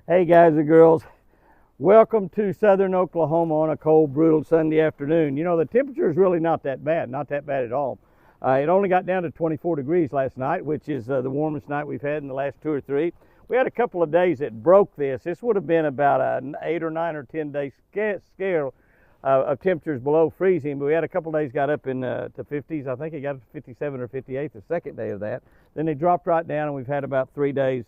Hey guys and girls, welcome to southern Oklahoma on a cold, brutal Sunday afternoon. You know, the temperature is really not that bad at all. It only got down to 24 degrees last night, which is the warmest night we've had in the last 2 or 3. We had a couple of days that broke this. This would have been about an 8 or 9 or 10 day scale of temperatures below freezing, but we had a couple of days got up in to 50s. I think it got up to 57 or 58 the second day of that. Then they dropped right down, and we've had about 3 days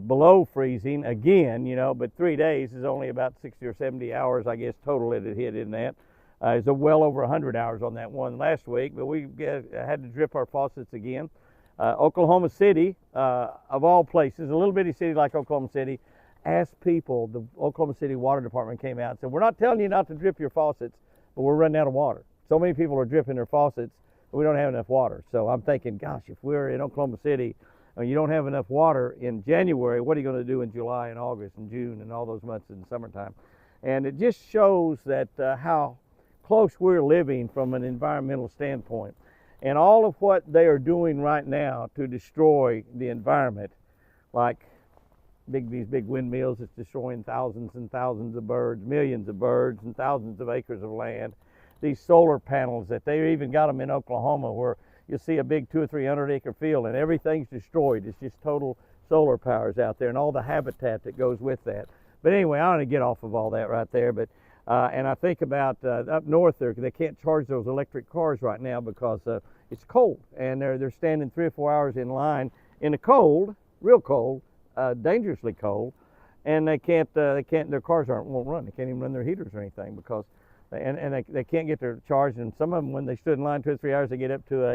below freezing again, you know, but 3 days is only about 60 or 70 hours, I guess, total it had hit in that. It's well over 100 hours on that one last week, but we had to drip our faucets again. Oklahoma City, of all places, a little bitty city like Oklahoma City, asked people, the Oklahoma City Water Department came out and said, we're not telling you not to drip your faucets, but we're running out of water. So many people are dripping their faucets, but we don't have enough water. So I'm thinking, gosh, if we're in Oklahoma City, you don't have enough water in January, what are you going to do in July and August and June and all those months in the summertime? And it just shows that how close we're living from an environmental standpoint. And all of what they are doing right now to destroy the environment, like these big windmills that's destroying thousands and thousands of birds, millions of birds and thousands of acres of land. These solar panels that they even got them in Oklahoma where you'll see a big 200 or 300 acre field and everything's destroyed. It's just total solar powers out there and all the habitat that goes with that. But anyway, I want to get off of all that right there. But and I think about up north there, they can't charge those electric cars right now because it's cold, and they're standing 3 or 4 hours in line in the cold, real cold, dangerously cold, and they can't their cars won't run. They can't even run their heaters or anything because they can't get their charge. And some of them, when they stood in line 2 or 3 hours, they get up to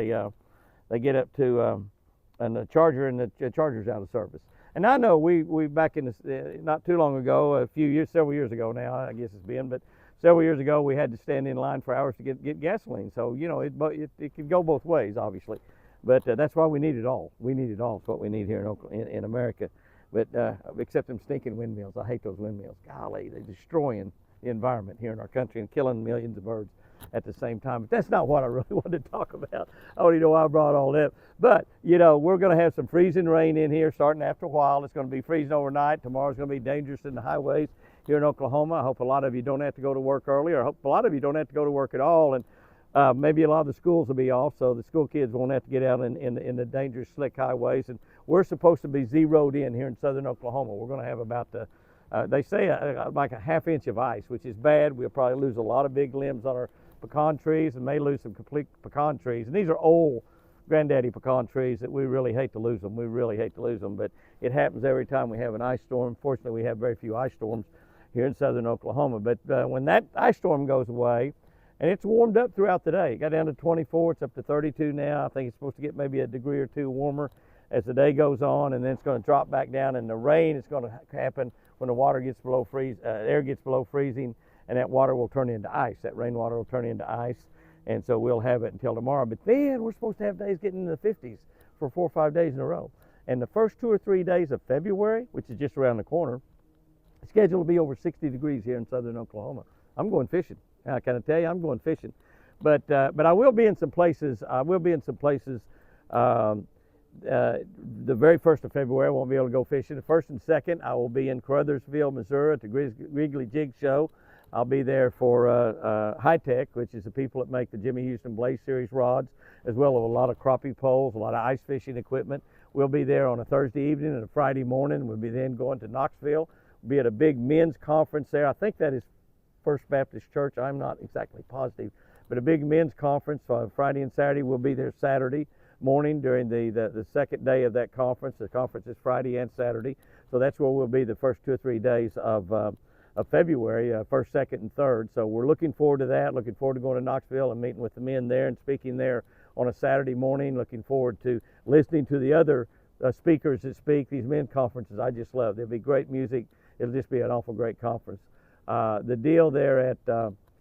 a charger, and the charger's out of service. And I know we back in not too long ago, several years ago now, I guess it's been, but several years ago we had to stand in line for hours to get gasoline. So you know it could go both ways, obviously, but that's why we need it all. We need it all. It's what we need here in America. But except them stinking windmills, I hate those windmills. Golly, they're destroying the environment here in our country and killing millions of birds at the same time. But that's not what I really wanted to talk about. I don't even know why I brought all that. But, you know, we're going to have some freezing rain in here starting after a while. It's going to be freezing overnight. Tomorrow's going to be dangerous in the highways here in Oklahoma. I hope a lot of you don't have to go to work early, or I hope a lot of you don't have to go to work at all. And maybe a lot of the schools will be off, so the school kids won't have to get out in the dangerous, slick highways. And we're supposed to be zeroed in here in southern Oklahoma. We're going to have about they say like a ½ inch of ice, which is bad. We'll probably lose a lot of big limbs on our pecan trees and may lose some complete pecan trees. And these are old granddaddy pecan trees that we really hate to lose them. We really hate to lose them, but it happens every time we have an ice storm. Fortunately, we have very few ice storms here in southern Oklahoma. But when that ice storm goes away, and it's warmed up throughout the day. It got down to 24. It's up to 32 now. I think it's supposed to get maybe a degree or two warmer as the day goes on, and then it's going to drop back down. And the rain is going to happen when the water gets below air gets below freezing, and that water will turn into ice. That rainwater will turn into ice, and so we'll have it until tomorrow. But then we're supposed to have days getting into the 50s for 4 or 5 days in a row. And the first 2 or 3 days of February, which is just around the corner, it's scheduled to be over 60 degrees here in southern Oklahoma. I'm going fishing. I can tell you, I'm going fishing. But I will be in some places. The very 1st of February, I won't be able to go fishing. The 1st and 2nd, I will be in Caruthersville, Missouri at the Wrigley Jig Show. I'll be there for High Tech, which is the people that make the Jimmy Houston Blaze Series rods, as well as a lot of crappie poles, a lot of ice fishing equipment. We'll be there on a Thursday evening and a Friday morning. We'll be then going to Knoxville. We'll be at a big men's conference there. I think that is First Baptist Church. I'm not exactly positive, but a big men's conference Friday and Saturday. We'll be there Saturday morning during the second day of that conference. The conference is Friday and Saturday, so that's where we'll be the first 2 or 3 days of February, 1st, 2nd, and 3rd. So we're looking forward to that. Looking forward to going to Knoxville and meeting with the men there and speaking there on a Saturday morning. Looking forward to listening to the other speakers that speak. These men's conferences I just love. There'll be great music. It'll just be an awful great conference. The deal there at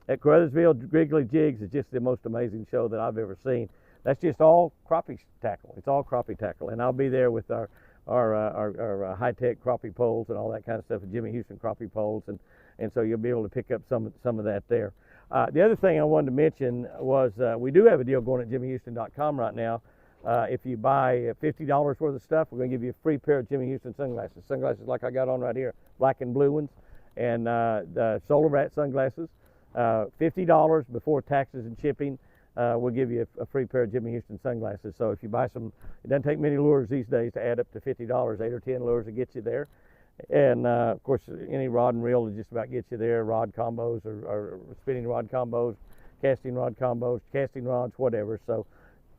Caruthersville Wrigley Jigs is just the most amazing show that I've ever seen. That's just all crappie tackle. It's all crappie tackle, and I'll be there with our high-tech crappie poles and all that kind of stuff, and Jimmy Houston crappie poles, and so you'll be able to pick up some of that there. The other thing I wanted to mention was we do have a deal going at jimmyhouston.com right now If you buy $50 worth of stuff, we're going to give you a free pair of Jimmy Houston sunglasses. Sunglasses like I got on right here, black and blue ones, and the Solar Rat sunglasses. $50 before taxes and shipping. We'll give you a free pair of Jimmy Houston sunglasses. So if you buy some, it doesn't take many lures these days to add up to $50. 8 or 10 lures to get you there. And of course, any rod and reel will just about get you there. Rod combos or spinning rod combos, casting rod combos, casting rods, whatever. So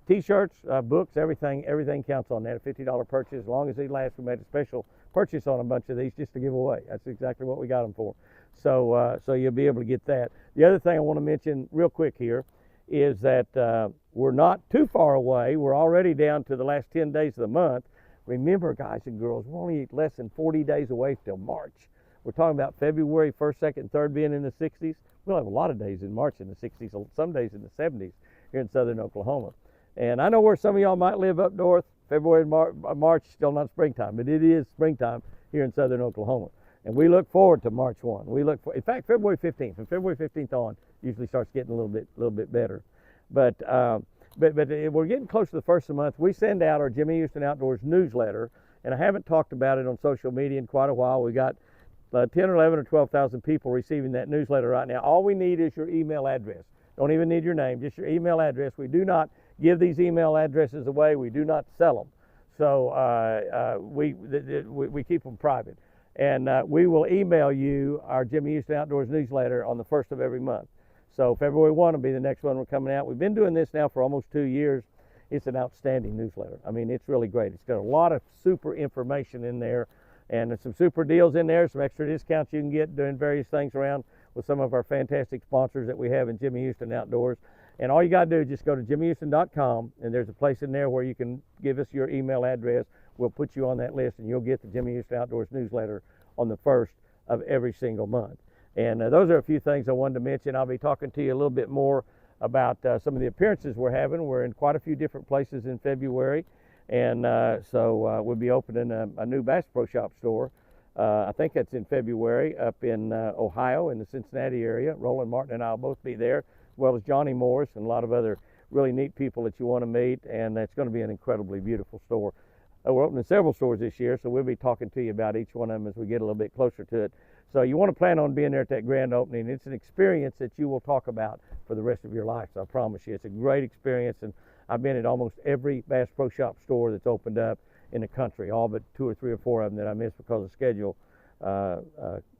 T-shirts, books, everything counts on that. A $50 purchase, as long as they last. We made a special purchase on a bunch of these just to give away. That's exactly what we got them for. So you'll be able to get that. The other thing I want to mention real quick here is that we're not too far away. We're already down to the last 10 days of the month. Remember, guys and girls, we're only less than 40 days away till March. We're talking about February 1st, 2nd, and 3rd being in the 60s. We'll have a lot of days in March in the 60s, some days in the 70s here in southern Oklahoma. And I know where some of y'all might live up north. February and March, still not springtime, but it is springtime here in southern Oklahoma. And we look forward to March 1. In fact, February 15th. From February 15th on, usually starts getting a little bit better. But we're getting close to the first of the month. We send out our Jimmy Houston Outdoors newsletter, and I haven't talked about it on social media in quite a while. We got 10 or 11 or 12,000 people receiving that newsletter right now. All we need is your email address. Don't even need your name, just your email address. We do not give these email addresses away. We do not sell them. So we keep them private. And we will email you our Jimmy Houston Outdoors newsletter on the 1st of every month. So February 1 will be the next one we're coming out. We've been doing this now for almost 2 years. It's an outstanding newsletter. I mean, it's really great. It's got a lot of super information in there, and there's some super deals in there, some extra discounts you can get doing various things around with some of our fantastic sponsors that we have in Jimmy Houston Outdoors. And all you got to do is just go to jimmyhouston.com, and there's a place in there where you can give us your email address. We'll put you on that list, and you'll get the Jimmy Houston Outdoors newsletter on the 1st of every single month. And those are a few things I wanted to mention. I'll be talking to you a little bit more about some of the appearances we're having. We're in quite a few different places in February, and so we'll be opening a new Bass Pro Shop store. I think that's in February up in Ohio, in the Cincinnati area. Roland Martin and I will both be there, as well as Johnny Morris and a lot of other really neat people that you want to meet, and it's going to be an incredibly beautiful store. We're opening several stores this year, so we'll be talking to you about each one of them as we get a little bit closer to it. So you want to plan on being there at that grand opening. It's an experience that you will talk about for the rest of your life, so I promise you. It's a great experience, and I've been at almost every Bass Pro Shop store that's opened up in the country, all but 2 or 3 or 4 of them that I missed because of schedule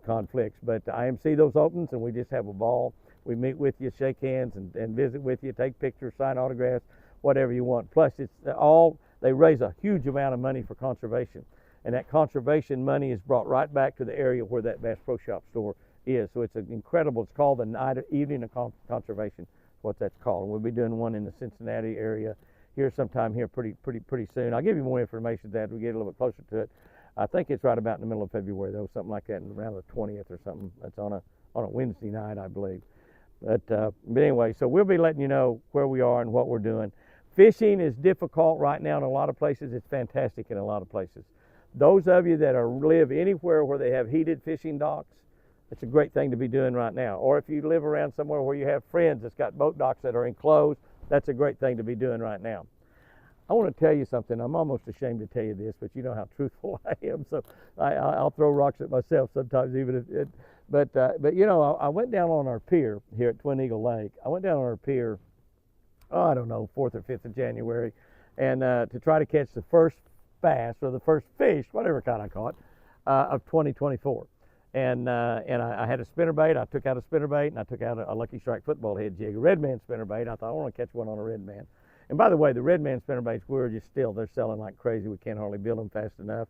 conflicts. But I see those opens, and we just have a ball. We meet with you, shake hands, and visit with you, take pictures, sign autographs, whatever you want. Plus, they raise a huge amount of money for conservation. And that conservation money is brought right back to the area where that Bass Pro Shop store is. So it's incredible. It's called the Evening of Conservation, what that's called. And we'll be doing one in the Cincinnati area here sometime here pretty soon. I'll give you more information as we get a little bit closer to it. I think it's right about in the middle of February, though, something like that, around the 20th or something. That's on a Wednesday night, I believe. But anyway, so we'll be letting you know where we are and what we're doing. Fishing is difficult right now in a lot of places. It's fantastic in a lot of places. Those of you that live anywhere where they have heated fishing docks, it's a great thing to be doing right now. Or if you live around somewhere where you have friends that's got boat docks that are enclosed, that's a great thing to be doing right now. I want to tell you something. I'm almost ashamed to tell you this, but you know how truthful I am, so I'll throw rocks at myself sometimes, even if it. But you know, I went down on our pier here at Twin Eagle Lake. I went down on our pier, I don't know, 4th or 5th of January, and to try to catch the first bass or the first fish, whatever kind I caught, of 2024. And I had a spinnerbait. I took out a spinnerbait, and I took out a Lucky Strike football head jig, a Redman spinnerbait. I thought, I want to catch one on a Redman. And by the way, the Redman spinnerbaits, they're selling like crazy. We can't hardly build them fast enough.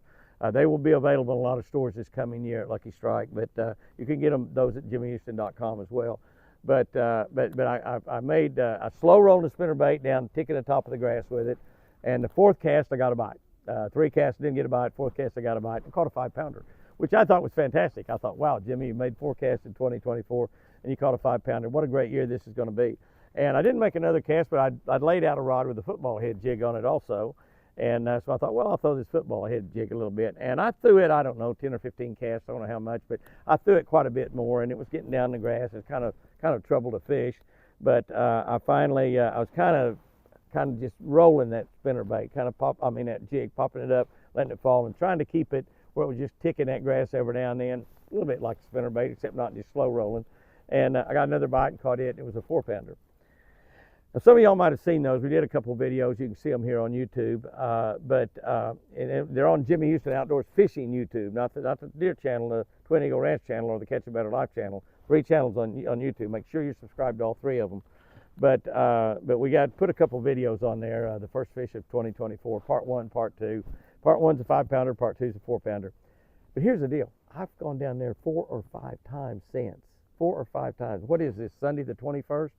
They will be available in a lot of stores this coming year at Lucky Strike, but you can get those at jimmyhouston.com as well. But I made a slow rolling spinnerbait down, ticking the top of the grass with it, and the 4th cast I got a bite. 3 casts didn't get a bite. 4th cast I got a bite. I caught a 5-pounder, which I thought was fantastic. I thought, wow, Jimmy, you made 4 casts in 2024, and you caught a 5-pounder. What a great year this is going to be. And I didn't make another cast, but I'd laid out a rod with a football head jig on it also. And so I thought, well, I'll throw this football head jig a little bit. And I threw it, I don't know, 10 or 15 casts, I don't know how much, but I threw it quite a bit more, and it was getting down the grass. It's kind of trouble to fish. But I finally, I was kind of kind of just rolling that spinnerbait, that jig, popping it up, letting it fall, and trying to keep it where it was just ticking that grass every now and then, a little bit like a spinnerbait, except not just slow rolling. And I got another bite and caught it, and it was a 4-pounder. Now, some of y'all might have seen those. We did a couple of videos. You can see them here on YouTube. And they're on Jimmy Houston Outdoors Fishing YouTube, not the Deer Channel, the Twin Eagle Ranch Channel, or the Catch a Better Life Channel. 3 channels on YouTube. Make sure you're subscribed to all 3 of them. But we got put a couple of videos on there. The first fish of 2024, part 1, part 2. Part 1's a 5-pounder, part 2's a 4-pounder. But here's the deal. I've gone down there 4 or 5 times since. 4 or 5 times. What is this, Sunday the 21st?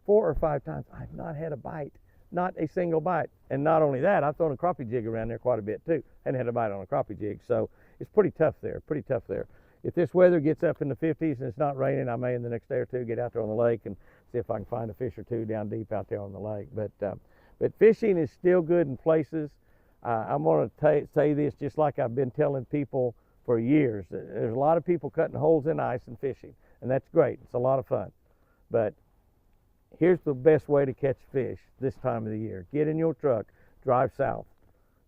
4 or 5 times. I've not had a bite. Not a single bite. And not only that, I've thrown a crappie jig around there quite a bit too. And had a bite on a crappie jig. So it's pretty tough there. If this weather gets up in the 50s and it's not raining, I may in the next day or two get out there on the lake and see if I can find a fish or 2 down deep out there on the lake. But fishing is still good in places. I'm going to say this just like I've been telling people for years. There's a lot of people cutting holes in ice and fishing, and that's great. It's a lot of fun. But here's the best way to catch fish this time of the year. Get in your truck, drive south,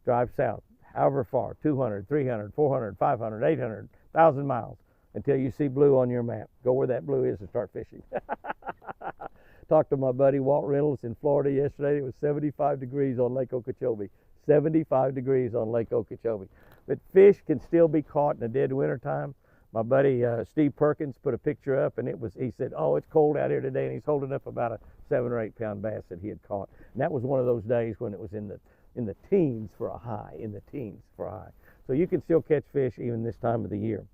however far, 200, 300, 400, 500, 800, 1,000 miles until you see blue on your map. Go where that blue is and start fishing. Talked to my buddy Walt Reynolds in Florida yesterday. It was 75 degrees on Lake Okeechobee. 75 degrees on Lake Okeechobee. But fish can still be caught in the dead winter time. My buddy Steve Perkins put a picture up, and he said, oh, it's cold out here today, and he's holding up about a 7 or 8 pound bass that he had caught. And that was one of those days when it was in the teens for a high, So you can still catch fish even this time of the year.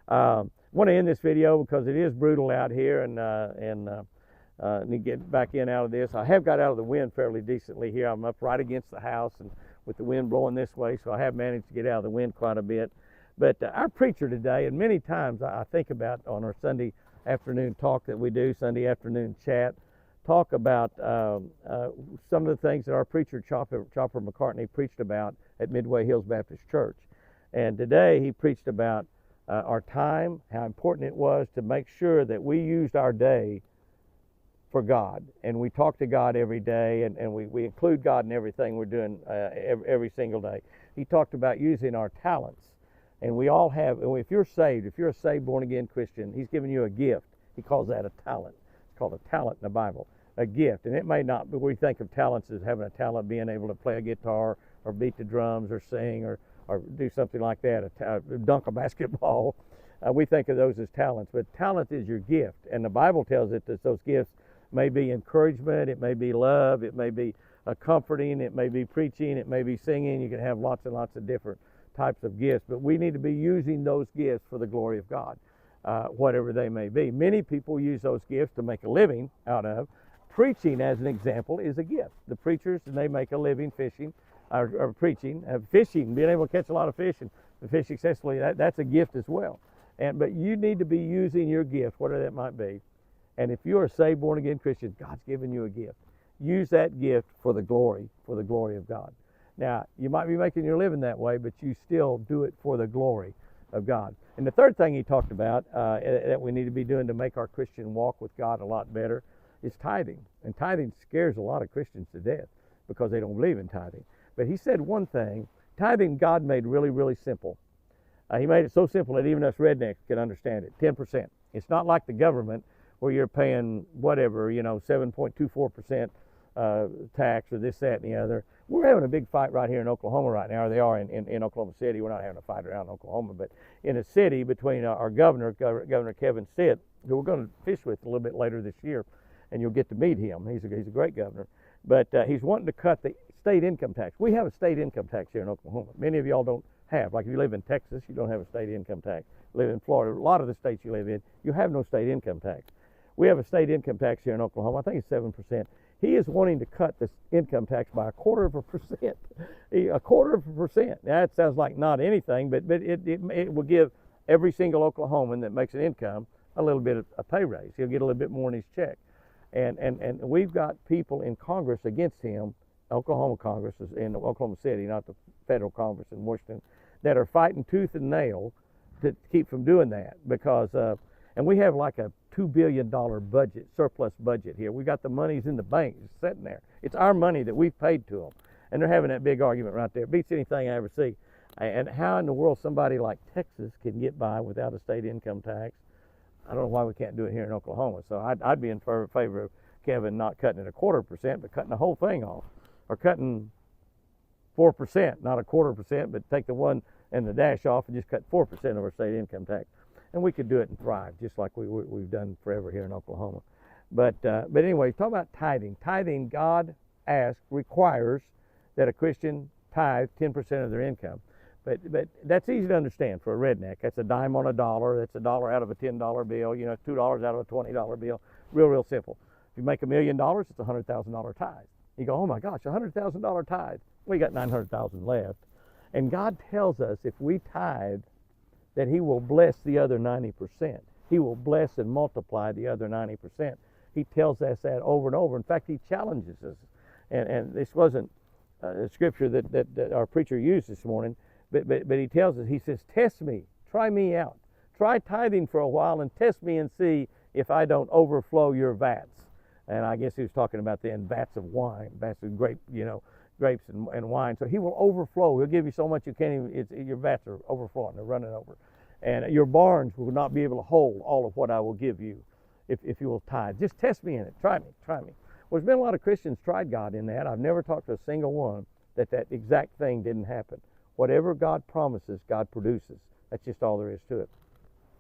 I want to end this video because it is brutal out here, and need to get back in out of this. I have got out of the wind fairly decently here. I'm up right against the house and with the wind blowing this way, so I have managed to get out of the wind quite a bit. But our preacher today, and many times I think about on our Sunday afternoon talk that we do, Sunday afternoon chat, talk about some of the things that our preacher, Chopper McCartney, preached about at Midway Hills Baptist Church. And today he preached about our time, how important it was to make sure that we used our day for God, and we talk to God every day, and we include God in everything we're doing every single day. He talked about using our talents, and we all have. If you're a saved, born-again Christian, He's given you a gift. He calls that a talent. It's called a talent in the Bible, a gift. And it may not, but we think of talents as having a talent, being able to play a guitar or beat the drums or sing or do something like that, dunk a basketball. We think of those as talents, but talent is your gift, and the Bible tells it that those gifts may be encouragement, it may be love, it may be comforting, it may be preaching, it may be singing. You can have lots and lots of different types of gifts, but we need to be using those gifts for the glory of God, whatever they may be. Many people use those gifts to make a living out of. Preaching, as an example, is a gift. The preachers, and they make a living fishing, or preaching, fishing, being able to catch a lot of fish and fish successfully, that's a gift as well. But you need to be using your gift, whatever that might be. And if you're a saved, born-again Christian, God's given you a gift. Use that gift for the glory of God. Now, you might be making your living that way, but you still do it for the glory of God. And the third thing he talked about that we need to be doing to make our Christian walk with God a lot better is tithing. And tithing scares a lot of Christians to death because they don't believe in tithing. But he said one thing, tithing God made really, really simple. He made it so simple that even us rednecks can understand it, 10%. It's not like the government where you're paying whatever, 7.24% tax or this, that, and the other. We're having a big fight right here in Oklahoma right now, or they are in Oklahoma City. We're not having a fight around Oklahoma, but in a city between our Governor Kevin Stitt, who we're going to fish with a little bit later this year, and you'll get to meet him. He's a great governor. But he's wanting to cut the state income tax. We have a state income tax here in Oklahoma. Many of y'all don't have. Like if you live in Texas, you don't have a state income tax. You live in Florida, a lot of the states you live in, you have no state income tax. We have a state income tax here in Oklahoma. I think it's 7%. He is wanting to cut this income tax by 1/4%. 1/4%. Now, that sounds like not anything, but it will give every single Oklahoman that makes an income a little bit of a pay raise. He'll get a little bit more in his check. And we've got people in Congress against him, Oklahoma Congress is in Oklahoma City, not the federal Congress in Washington, that are fighting tooth and nail to keep from doing that because, and we have like a $2 billion budget, surplus budget here. We got the monies in the bank just sitting there. It's our money that we've paid to them. And they're having that big argument right there. It beats anything I ever see. And how in the world somebody like Texas can get by without a state income tax? I don't know why we can't do it here in Oklahoma. So I'd be in favor of Kevin not cutting it 1/4%, but cutting the whole thing off, or cutting 4%, not 1/4%, but take the 1 and the dash off and just cut 4% of our state income tax. And we could do it and thrive, just like we've done forever here in Oklahoma. But anyway, talk about tithing. Tithing, God requires that a Christian tithe 10% of their income. But that's easy to understand for a redneck. That's a dime on a dollar. That's a dollar out of a $10 bill. You know, $2 out of a $20 bill. Real simple. If you make $1 million, it's a $100,000 tithe. You go, oh my gosh, $100,000 tithe. We got 900,000 left. And God tells us if we tithe, that He will bless the other 90%. He will bless and multiply the other 90%. He tells us that over and over. In fact, He challenges us. And this wasn't a scripture that our preacher used this morning, but He tells us, He says, test me, try me out. Try tithing for a while and test me and see if I don't overflow your vats. And I guess He was talking about then vats of wine, vats of grapes and wine. So He will overflow. He'll give you so much you can't even, your vats are overflowing, they're running over. And your barns will not be able to hold all of what I will give you if you will tithe. Just test me in it. Try me. Well, there's been a lot of Christians tried God in that. I've never talked to a single one that exact thing didn't happen. Whatever God promises, God produces. That's just all there is to it.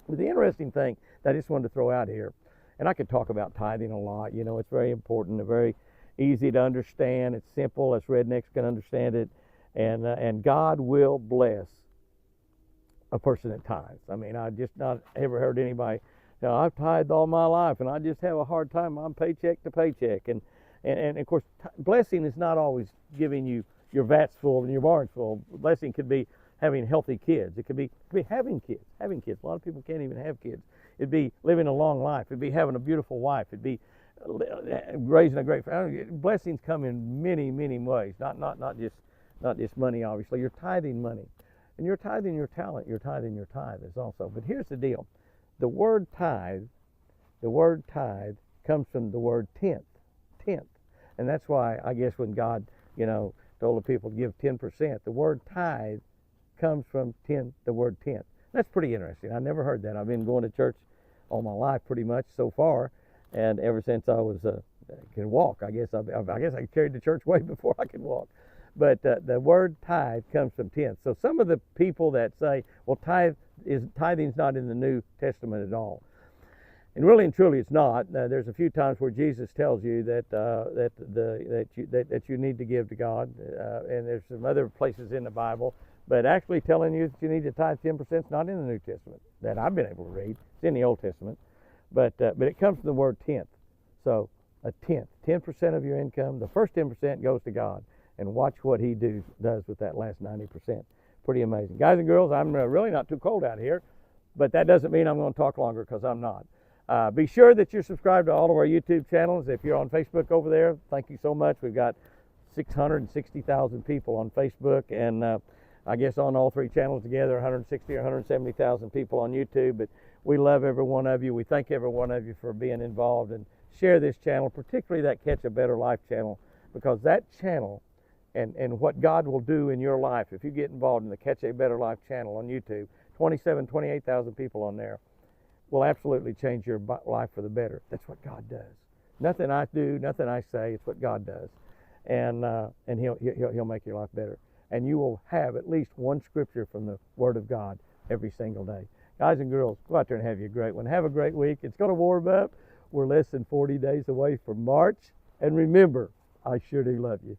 But the interesting thing that I just wanted to throw out here, and I could talk about tithing a lot. You know, it's very important, very easy to understand. It's simple, as rednecks can understand it. And God will bless a person that tithes. I mean, I just not ever heard anybody, you know, I've tithed all my life and I just have a hard time. I'm paycheck to paycheck. And of course, blessing is not always giving you your vats full and your barns full. Blessing could be having healthy kids. It could be having kids. A lot of people can't even have kids. It'd be living a long life. It'd be having a beautiful wife. It'd be raising a great family. Blessings come in many ways. Not just money, obviously. You're tithing money. And you're tithing your talent, you're tithing your tithe is also. But here's the deal. The word tithe comes from the word tenth. And that's why I guess when God, you know, told the people to give 10%, the word tithe comes from the word tenth. That's pretty interesting. I never heard that. I've been going to church all my life pretty much so far, and ever since I was can walk. I guess I carried the church way before I could walk. But the word tithe comes from tenth. So some of the people that say, well, tithing's not in the New Testament at all. And really and truly it's not. There's a few times where Jesus tells you that you need to give to God. And there's some other places in the Bible. But actually telling you that you need to tithe 10% is not in the New Testament that I've been able to read. It's in the Old Testament. But it comes from the word tenth. So a tenth, 10% of your income, the first 10% goes to God. And watch what He does with that last 90%. Pretty amazing. Guys and girls, I'm really not too cold out here, but that doesn't mean I'm going to talk longer, because I'm not. Be sure that you're subscribed to all of our YouTube channels. If you're on Facebook over there, thank you so much. We've got 660,000 people on Facebook, and I guess on all three channels together, 160 or 170,000 people on YouTube. But we love every one of you. We thank every one of you for being involved, and share this channel, particularly that Catch a Better Life channel, because that channel and what God will do in your life if you get involved in the Catch a Better Life channel on YouTube, 28,000 people on there, will absolutely change your life for the better. That's what God does. Nothing I do, nothing I say, it's what God does. And He'll make your life better. And you will have at least one scripture from the Word of God every single day. Guys and girls, go out there and have you a great one. Have a great week. It's going to warm up. We're less than 40 days away from March. And remember, I sure do love you.